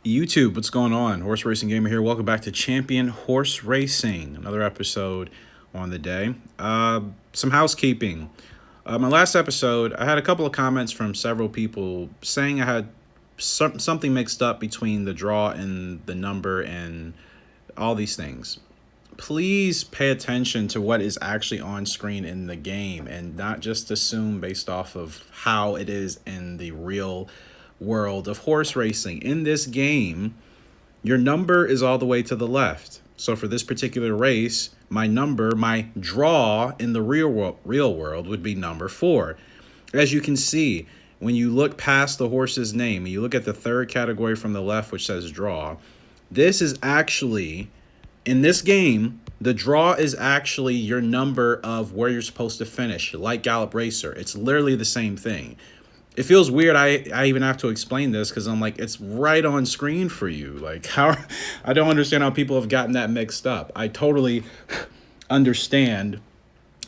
YouTube, what's going on? Horse Racing Gamer here. Welcome back to Champion Horse Racing. Another episode on the day. Some housekeeping. My last episode, I had a couple of comments from several people saying I had something mixed up between the draw and the number and all these things. Please pay attention to what is actually on screen in the game and not just assume based off of how it is in the real world of horse racing. In this game, your number is all the way to the left. So for this particular race, my draw in the real world would be number 4. As you can see, when you look past the horse's name, and you look at the third category from the left, which says draw, this is actually, in this game, the draw is actually your number of where you're supposed to finish, like Gallop Racer. It's literally the same thing. It feels weird I even have to explain this because I'm like, it's right on screen for you. Like, how I don't understand how people have gotten that mixed up. I totally understand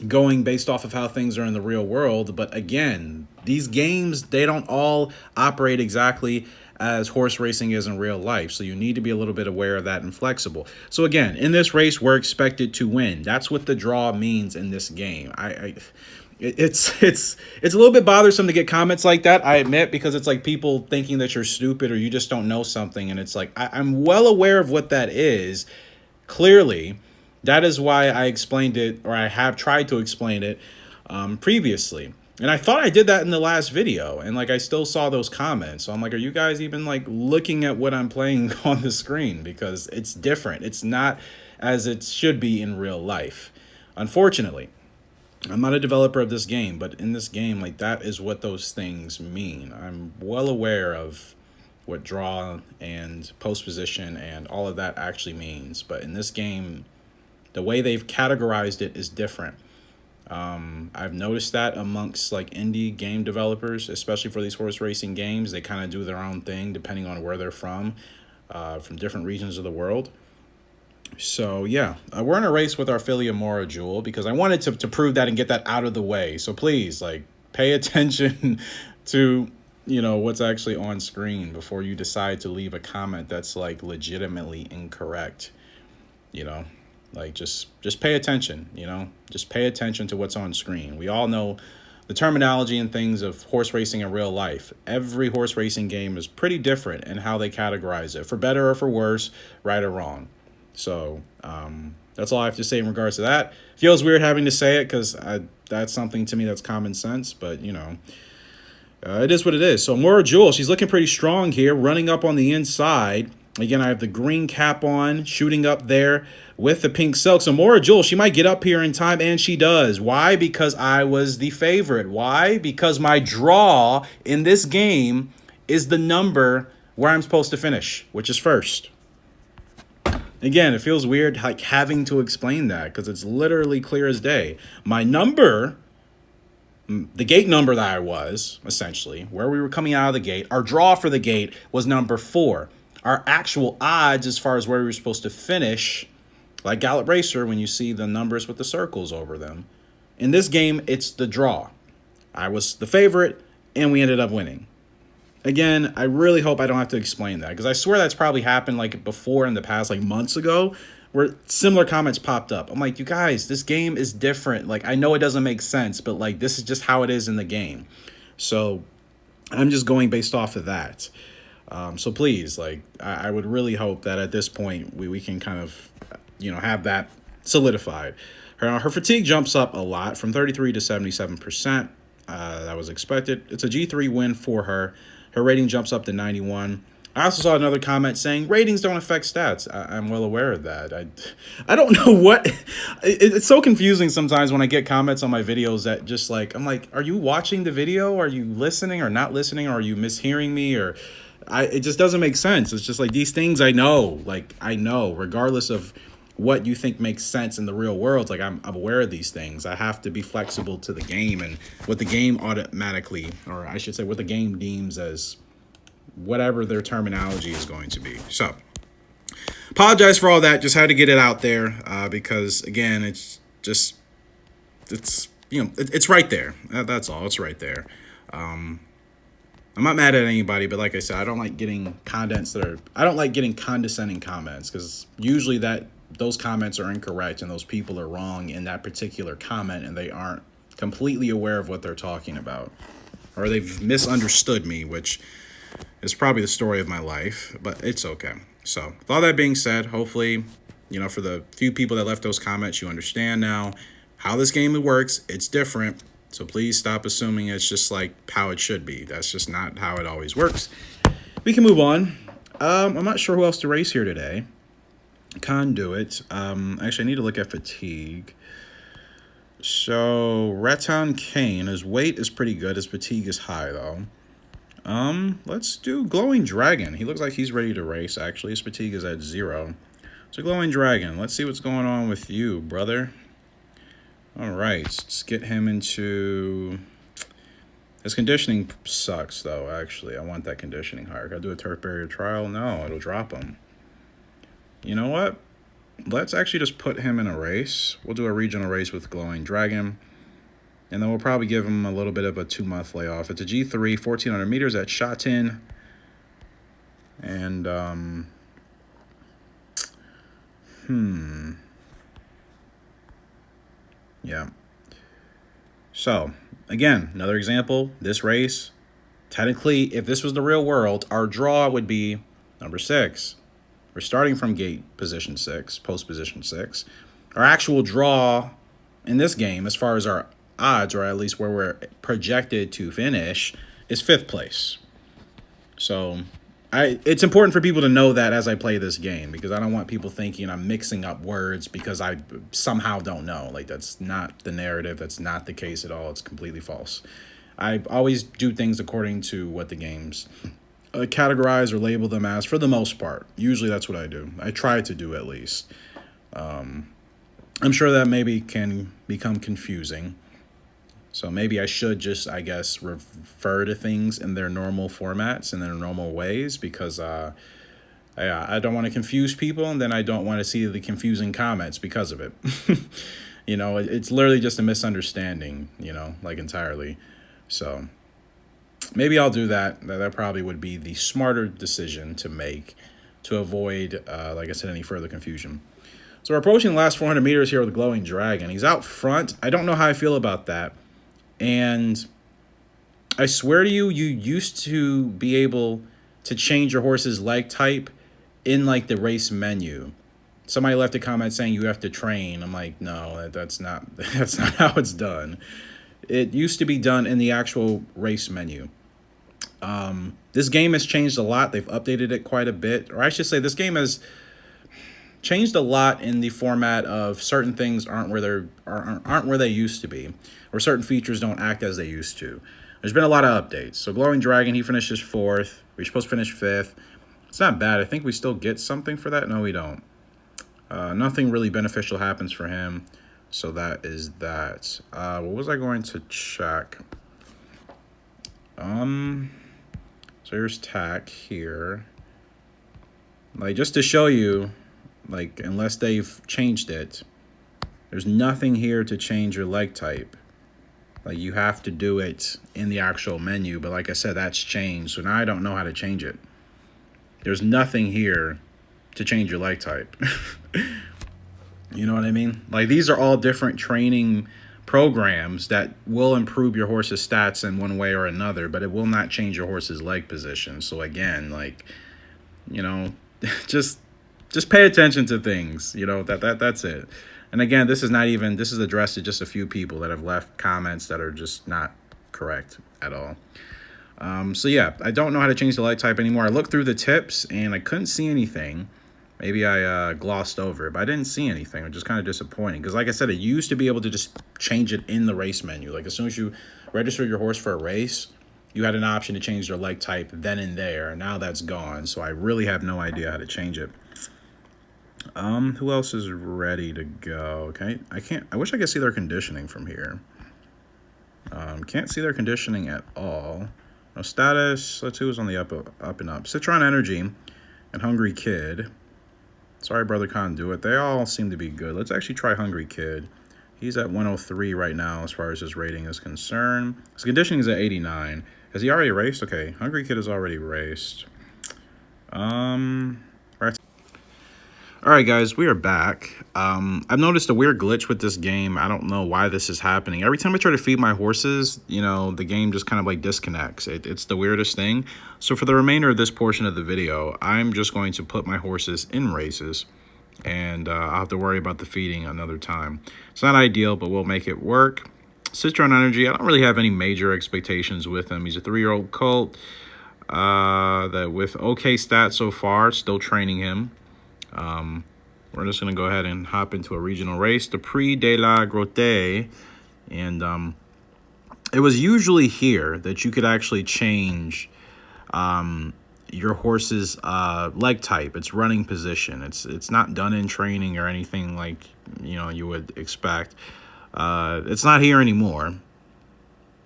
going based off of how things are in the real world. But again, these games, they don't all operate exactly as horse racing is in real life. So you need to be a little bit aware of that and flexible. So again, in this race, we're expected to win. That's what the draw means in this game. It's a little bit bothersome to get comments like that, I admit, because it's like people thinking that you're stupid or you just don't know something. And it's like, I'm well aware of what that is. Clearly, that is why I explained it, or I have tried to explain it previously. And I thought I did that in the last video, and like I still saw those comments. So I'm like, are you guys even like looking at what I'm playing on the screen? Because it's different. It's not as it should be in real life. Unfortunately, I'm not a developer of this game, but in this game, like, that is what those things mean. I'm well aware of what draw and post position and all of that actually means. But in this game, the way they've categorized it is different. I've noticed that amongst like indie game developers, especially for these horse racing games, they kind of do their own thing depending on where they're from different regions of the world. So yeah, we're in a race with our filly Mora Jewel because I wanted to prove that and get that out of the way. So please, like, pay attention to, you know, what's actually on screen before you decide to leave a comment that's like legitimately incorrect. You know, like just pay attention, you know, just pay attention to what's on screen. We all know the terminology and things of horse racing in real life. Every horse racing game is pretty different in how they categorize it, for better or for worse, right or wrong. So that's all I have to say in regards to that. Feels weird having to say it because that's something to me that's common sense, but you know, it is what it is. So Mora Jewel, she's looking pretty strong here, running up on the inside. Again, I have the green cap on, shooting up there with the pink silk. So Mora Jewel, she might get up here in time, and she does. Why? Because I was the favorite. Why? Because my draw in this game is the number where I'm supposed to finish, which is first. Again, it feels weird like having to explain that because it's literally clear as day. My number, the gate number that I was, essentially, where we were coming out of the gate, our draw for the gate was number 4. Our actual odds as far as where we were supposed to finish, like Gallop Racer, when you see the numbers with the circles over them. In this game, it's the draw. I was the favorite, and we ended up winning. Again, I really hope I don't have to explain that because I swear that's probably happened like before in the past, like months ago, where similar comments popped up. I'm like, you guys, this game is different. Like, I know it doesn't make sense, but like, this is just how it is in the game. So I'm just going based off of that. So please, like, I would really hope that at this point we can kind of, you know, have that solidified. Her fatigue jumps up a lot from 33 to 77%. That was expected. It's a G3 win for her. Her rating jumps up to 91. I also saw another comment saying ratings don't affect stats. I'm well aware of that. I don't know what. It's so confusing sometimes when I get comments on my videos that just like, I'm like, are you watching the video? Are you listening or not listening? Or are you mishearing me? Or it just doesn't make sense. It's just like these things I know. Like, I know, regardless of what you think makes sense in the real world. Like, I'm aware of these things. I have to be flexible to the game and what the game automatically, or I should say what the game deems as whatever their terminology is going to be. So apologize for all that. Just had to get it out there because again, it's you know, it's right there. That's all. It's right there. I'm not mad at anybody, but like I said, I don't like getting I don't like getting condescending comments, because usually those comments are incorrect and those people are wrong in that particular comment, and they aren't completely aware of what they're talking about, or they've misunderstood me, which is probably the story of my life, but it's okay. So with all that being said, hopefully, for the few people that left those comments, you understand now how this game works. It's different. So please stop assuming it's just like how it should be. That's just not how it always works. We can move on. I'm not sure who else to race here today. Conduit. Actually, I need to look at fatigue. So Raton Kane, his weight is pretty good. His fatigue is high though. Let's do Glowing Dragon. He looks like he's ready to race, actually. His fatigue is at 0. So Glowing Dragon, let's see what's going on with you, brother. All right, let's get him into... His conditioning sucks, though, actually. I want that conditioning higher. Gotta do a turf barrier trial? No, it'll drop him. You know what? Let's actually just put him in a race. We'll do a regional race with Glowing Dragon. And then we'll probably give him a little bit of a 2-month layoff. It's a G3, 1,400 meters at Shatin. And, yeah. So, again, another example. This race, technically, if this was the real world, our draw would be number 6. We're starting from gate position 6, post position 6. Our actual draw in this game, as far as our odds, or at least where we're projected to finish, is 5th place. So it's important for people to know that as I play this game, because I don't want people thinking I'm mixing up words because I somehow don't know. Like, that's not the narrative. That's not the case at all. It's completely false. I always do things according to what the games categorize or label them as, for the most part. Usually that's what I do. I try to do, at least. I'm sure that maybe can become confusing. So maybe I should just, I guess, refer to things in their normal formats, in their normal ways, because I don't want to confuse people, and then I don't want to see the confusing comments because of it. It's literally just a misunderstanding, like entirely. So maybe I'll do that. That probably would be the smarter decision to make to avoid, like I said, any further confusion. So we're approaching the last 400 meters here with Glowing Dragon. He's out front. I don't know how I feel about that. And I swear to you, you used to be able to change your horse's leg type in, like, the race menu. Somebody left a comment saying you have to train. I'm like, no, that's not how it's done. It used to be done in the actual race menu. This game has changed a lot. They've updated it quite a bit. Or I should say, this game has changed a lot in the format of certain things aren't where they used to be, or certain features don't act as they used to. There's been a lot of updates. So Glowing Dragon, he finishes 4th. We're supposed to finish 5th. It's not bad. I think we still get something for that. No, we don't. Nothing really beneficial happens for him. So that is that. What was I going to check? So here's TAC here. Like, just to show you, like, unless they've changed it, there's nothing here to change your leg type. Like, you have to do it in the actual menu, but like I said, that's changed, so now I don't know how to change it. There's nothing here to change your leg type. You know what I mean? Like, these are all different training programs that will improve your horse's stats in one way or another, but it will not change your horse's leg position. So again, like, just pay attention to things, that's it. And again, this is addressed to just a few people that have left comments that are just not correct at all. So yeah, I don't know how to change the leg type anymore. I looked through the tips and I couldn't see anything. Maybe I glossed over it, but I didn't see anything, which is kind of disappointing. Because like I said, it used to be able to just change it in the race menu. Like, as soon as you register your horse for a race, you had an option to change their leg type then and there. And now that's gone, so I really have no idea how to change it. Who else is ready to go? Okay, I wish I could see their conditioning from here. Can't see their conditioning at all. No status. Let's see who's on the up and up. Citron Energy and Hungry Kid. Sorry, Brother Conduit. They all seem to be good. Let's actually try Hungry Kid. He's at 103 right now as far as his rating is concerned. His conditioning is at 89. Has he already raced? Okay, Hungry Kid has already raced. Right. All right, guys, we are back. I've noticed a weird glitch with this game. I don't know why this is happening. Every time I try to feed my horses, you know, the game just kind of like disconnects. It's the weirdest thing. So for the remainder of this portion of the video, I'm just going to put my horses in races, and I'll have to worry about the feeding another time. It's not ideal, but we'll make it work. Citron Energy, I don't really have any major expectations with him. He's a 3-year-old colt that with okay stats so far, still training him. We're just going to go ahead and hop into a regional race, the Prix de la Grotte. And it was usually here that you could actually change your horse's leg type, its running position. It's not done in training or anything like, you know, you would expect. It's not here anymore.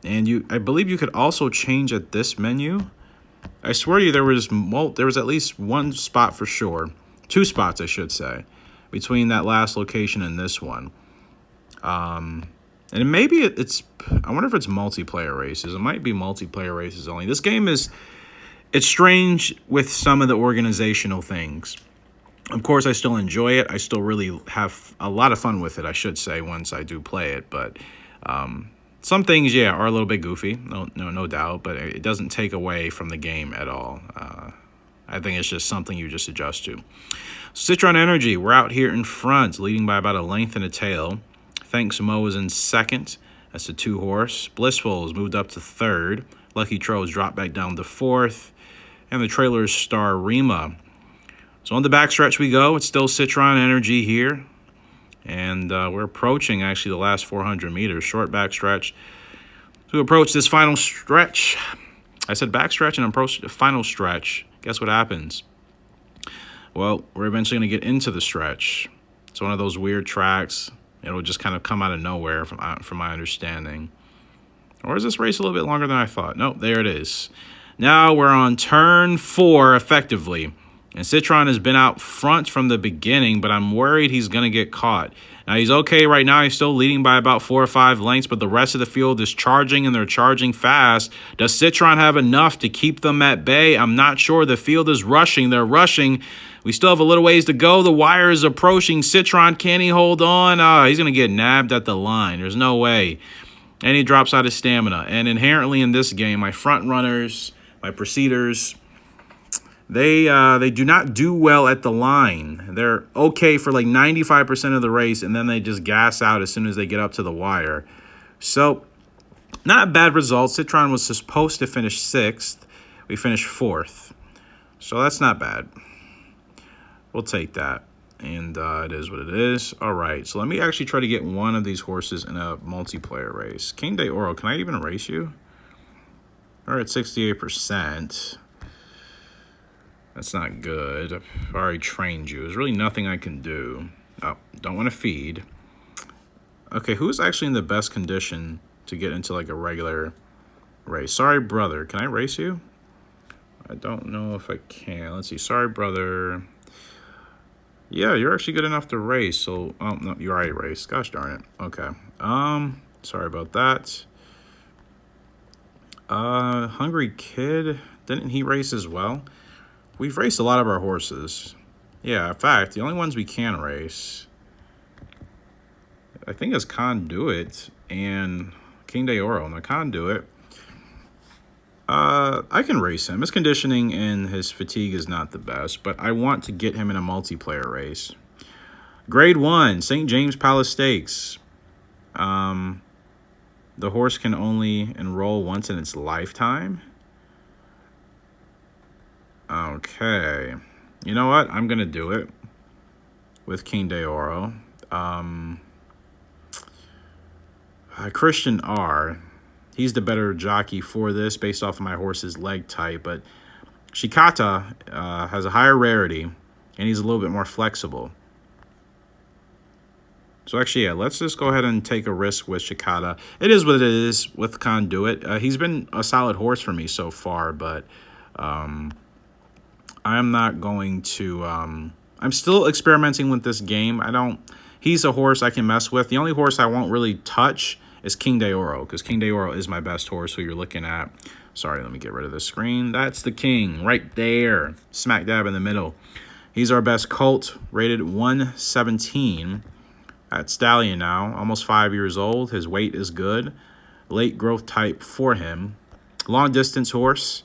And I believe you could also change at this menu. I swear to you, there was at least one spot for sure. 2 spots, I should say, between that last location and this one. And maybe it's, I wonder if it's multiplayer races. It might be multiplayer races only. This game it's strange with some of the organizational things. Of course, I still enjoy it. I still really have a lot of fun with it, I should say, once I do play it. But some things, yeah, are a little bit goofy, no doubt. But it doesn't take away from the game at all. I think it's just something you just adjust to. Citron Energy, we're out here in front, leading by about a length and a tail. Thanks Mo is in second. That's a 2-horse. Blissful has moved up to third. Lucky Tro's dropped back down to fourth. And the trailer's Star Rima. So on the backstretch we go. It's still Citron Energy here. And we're approaching, actually, the last 400 meters. Short backstretch to approach this final stretch. I said backstretch and approach the final stretch. Guess what happens? Well, we're eventually going to get into the stretch. It's one of those weird tracks. It'll just kind of come out of nowhere from my understanding. Or is this race a little bit longer than I thought? Nope, there it is. Now we're on turn 4 effectively. And Citron has been out front from the beginning, but I'm worried he's going to get caught. Now, he's okay right now. He's still leading by about 4 or 5 lengths, but the rest of the field is charging, and they're charging fast. Does Citron have enough to keep them at bay? I'm not sure. The field is rushing. They're rushing. We still have a little ways to go. The wire is approaching. Citron, can he hold on? He's going to get nabbed at the line. There's no way. And he drops out his stamina. And inherently in this game, my front runners, my proceeders, they do not do well at the line. They're okay for like 95% of the race, and then they just gas out as soon as they get up to the wire. So, not bad results. Citron was supposed to finish 6th. We finished 4th. So that's not bad. We'll take that. And it is what it is. All right, so let me actually try to get one of these horses in a multiplayer race. King de Oro, can I even race you? We're at 68%. That's not good. I've already trained you. There's really nothing I can do. Oh, don't want to feed. Okay, who's actually in the best condition to get into like a regular race? Sorry, brother. Can I race you? I don't know if I can. Let's see. Sorry, brother. Yeah, you're actually good enough to race. So, oh, no, you already raced. Gosh darn it. Okay. Sorry about that. Hungry Kid. Didn't he race as well? We've raced a lot of our horses. Yeah, in fact, the only ones we can race, I think, is Conduit and King de Oro. Now, Conduit, I can race him. His conditioning and his fatigue is not the best, but I want to get him in a multiplayer race. Grade 1, St. James Palace Stakes. The horse can only enroll once in its lifetime. Okay. You know what? I'm going to do it with King de Oro. Christian R. He's the better jockey for this based off of my horse's leg type. But Shikata has a higher rarity, and he's a little bit more flexible. So actually, yeah, let's just go ahead and take a risk with Shikata. It is what it is with Conduit. He's been a solid horse for me so far, but I'm not going to, I'm still experimenting with this game. He's a horse I can mess with. The only horse I won't really touch is King de Oro, because King de Oro is my best horse who you're looking at. Sorry, let me get rid of this screen. That's the king right there, smack dab in the middle. He's our best colt, rated 117 at Stallion now, almost 5 years old. His weight is good. Late growth type for him. Long distance horse.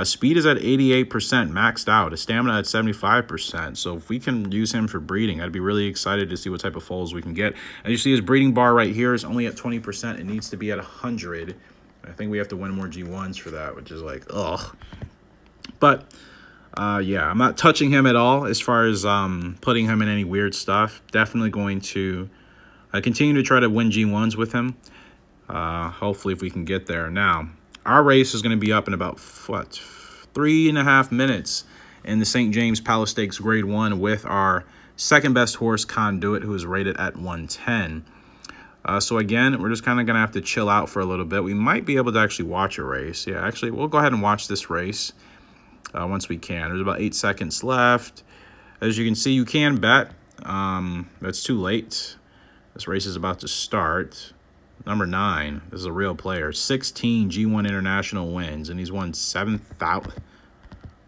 Speed is at 88%, maxed out. His stamina at 75%. So if we can use him for breeding, I'd be really excited to see what type of foals we can get. And you see his breeding bar right here is only at 20%. It needs to be at 100. I think we have to win more G1s for that, which is like, ugh. But, yeah, I'm not touching him at all as far as putting him in any weird stuff. Definitely going to continue to try to win G1s with him. Hopefully if we can get there. Now, our race is going to be up in about, 3.5 minutes in the St. James Palace Stakes Grade 1 with our second best horse, Conduit, who is rated at 110. So again, we're just kind of going to have to chill out for a little bit. We might be able to actually watch a race. Yeah, actually, we'll go ahead and watch this race once we can. There's about 8 seconds left. As you can see, you can bet. That's too late. This race is about to start. Number 9, this is a real player. 16 G1 International wins, and he's won 7,000.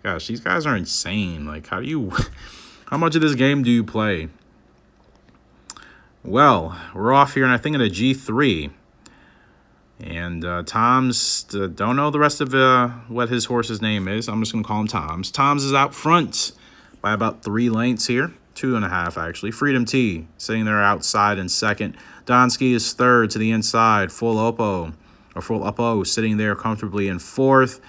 Gosh, these guys are insane. Like, how much of this game do you play? Well, we're off here, and I think at a G3. And Tom's, don't know the rest of what his horse's name is. I'm just going to call him Tom's. Tom's is out front by about 3 lengths here. 2.5, actually. Freedom T sitting there outside in second. Donsky is third to the inside. Full Oppo sitting there comfortably in fourth.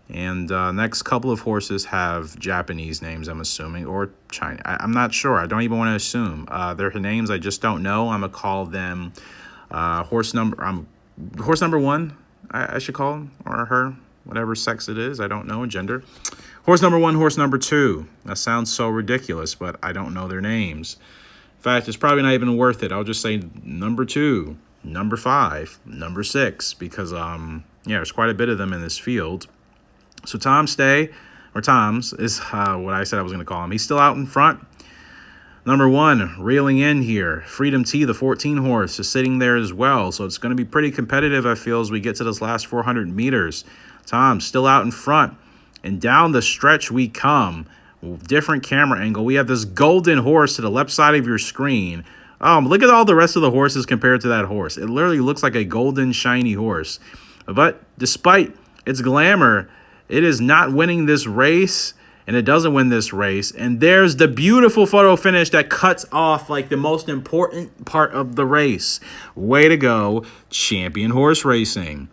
And next couple of horses have Japanese names, I'm assuming, or China. I'm not sure. I don't even want to assume. Their names I just don't know. I'm going to call them horse number 1, I should call him, or her, whatever sex it is. I don't know, gender. Horse number 1, horse number 2. That sounds so ridiculous, but I don't know their names. In fact, it's probably not even worth it. I'll just say number 2, number 5, number 6, because, yeah, there's quite a bit of them in this field. So Tom's is what I said I was going to call him. He's still out in front. Number 1, reeling in here. Freedom T, the 14 horse, is sitting there as well. So it's going to be pretty competitive, I feel, as we get to this last 400 meters. Tom's still out in front. And down the stretch we come. Different camera angle. We have this golden horse to the left side of your screen. Look at all the rest of the horses compared to that horse. It literally looks like a golden, shiny horse. But despite its glamour, it is not winning this race. And it doesn't win this race. And there's the beautiful photo finish that cuts off like the most important part of the race. Way to go, Champion Horse Racing.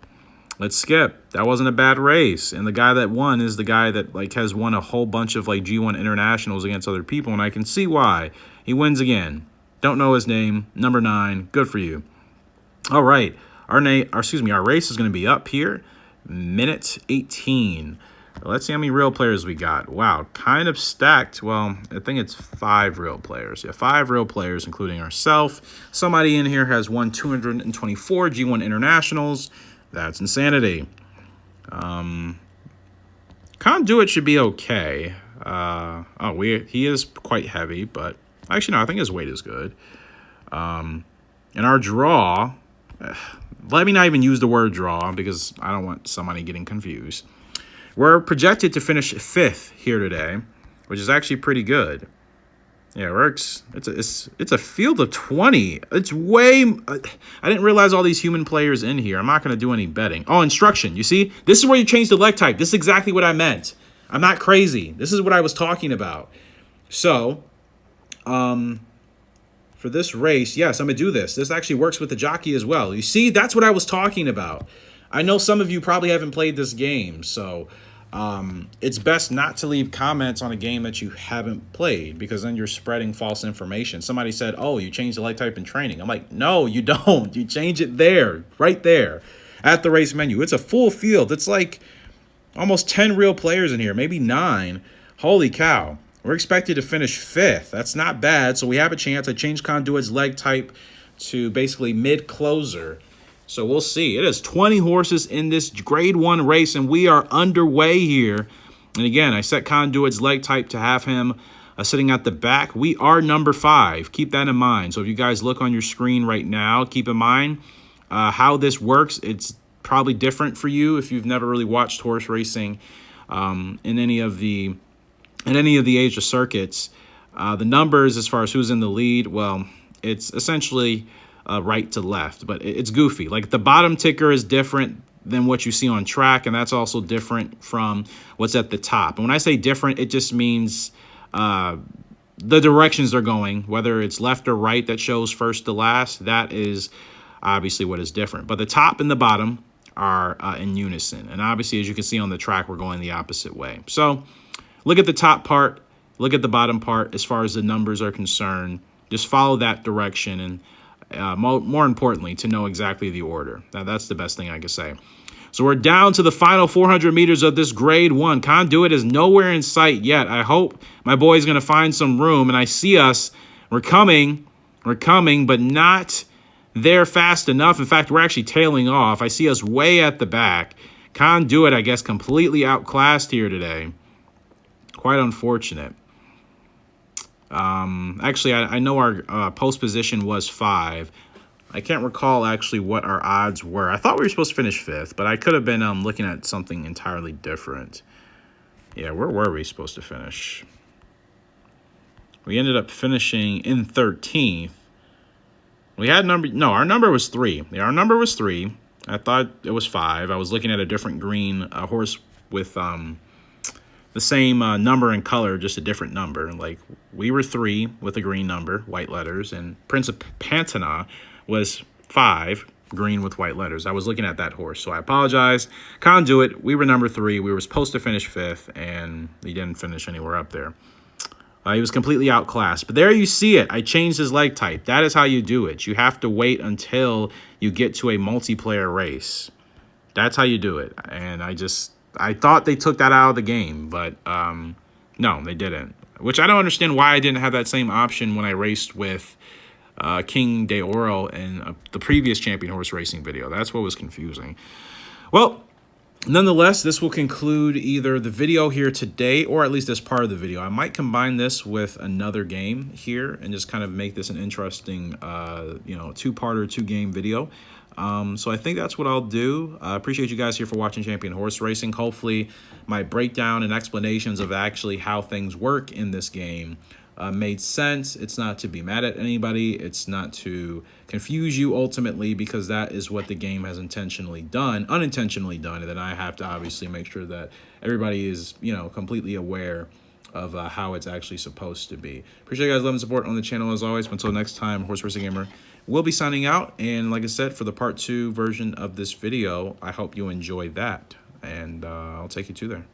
Let's skip. That wasn't a bad race. And the guy that won is the guy that like has won a whole bunch of like G1 internationals against other people. And I can see why. He wins again. Don't know his name. Number 9. Good for you. All right. Our race is going to be up here. Minute 18. Let's see how many real players we got. Wow, kind of stacked. Well, I think it's 5 real players. Yeah, 5 real players, including ourselves. Somebody in here has won 224 G1 internationals. That's insanity. Conduit should be okay. He is quite heavy, but actually, no, I think his weight is good. In our draw, let me not even use the word draw because I don't want somebody getting confused. We're projected to finish 5th here today, which is actually pretty good. Yeah, it works. It's a field of 20. It's way... I didn't realize all these human players in here. I'm not going to do any betting. Oh, instruction. You see? This is where you change the leg type. This is exactly what I meant. I'm not crazy. This is what I was talking about. So, for this race, yes, I'm going to do this. This actually works with the jockey as well. You see? That's what I was talking about. I know some of you probably haven't played this game, so... it's best not to leave comments on a game that you haven't played because then you're spreading false information. Somebody said, oh, you changed the leg type in training. I'm like, no, you don't. You change it there, right there at the race menu. It's a full field. It's like almost 10 real players in here, maybe 9. Holy cow. We're expected to finish 5th. That's not bad. So we have a chance. I changed Conduit's leg type to basically mid-closer. So we'll see. It is 20 horses in this grade 1 race, and we are underway here. And again, I set Conduit's leg type to have him sitting at the back. We are number 5. Keep that in mind. So if you guys look on your screen right now, keep in mind how this works. It's probably different for you if you've never really watched horse racing in any of the Asia circuits. The numbers as far as who's in the lead, well, it's essentially right to left, but it's goofy. Like the bottom ticker is different than what you see on track, and that's also different from what's at the top. And when I say different, it just means the directions they're going, whether it's left or right that shows first to last, that is obviously what is different. But the top and the bottom are in unison. And obviously, as you can see on the track, we're going the opposite way. So look at the top part, look at the bottom part as far as the numbers are concerned. Just follow that direction, and more importantly, to know exactly the order. Now, that's the best thing I can say. So we're down to the final 400 meters of this grade 1. Conduit is nowhere in sight yet. I hope my boy's going to find some room, and I see us. We're coming, but not there fast enough. In fact, we're actually tailing off. I see us way at the back. Conduit, I guess, completely outclassed here today. Quite unfortunate. Actually, I know our post position was 5. I can't recall actually what our odds were. I thought we were supposed to finish 5th, but I could have been looking at something entirely different. Yeah, where were we supposed to finish? We ended up finishing in 13th. We had our number was 3. Yeah, our number was 3. I thought it was 5. I was looking at a different green horse with the same number and color, just a different number. Like, we were 3 with a green number, white letters, and Prince of Pantana was 5, green with white letters. I was looking at that horse, so I apologize. Conduit, we were number 3. We were supposed to finish 5th, and he didn't finish anywhere up there. He was completely outclassed. But there you see it. I changed his leg type. That is how you do it. You have to wait until you get to a multiplayer race. That's how you do it. And I thought they took that out of the game, but no, they didn't. Which I don't understand why I didn't have that same option when I raced with King de Oro in the previous Champion Horse Racing video. That's what was confusing. Well, nonetheless, this will conclude either the video here today, or at least this part of the video. I might combine this with another game here and just kind of make this an interesting, two-parter, two-game video. So I think that's what I'll do. I appreciate you guys here for watching Champion Horse Racing. Hopefully my breakdown and explanations of actually how things work in this game made sense. It's not to be mad at anybody. It's not to confuse you ultimately, because that is what the game has unintentionally done. And then I have to obviously make sure that everybody is, completely aware of how it's actually supposed to be. Appreciate you guys' love and support on the channel as always. Until next time, Horse Racing Gamer will be signing out. And like I said, for the part 2 version of this video, I hope you enjoy that. And I'll take you to there.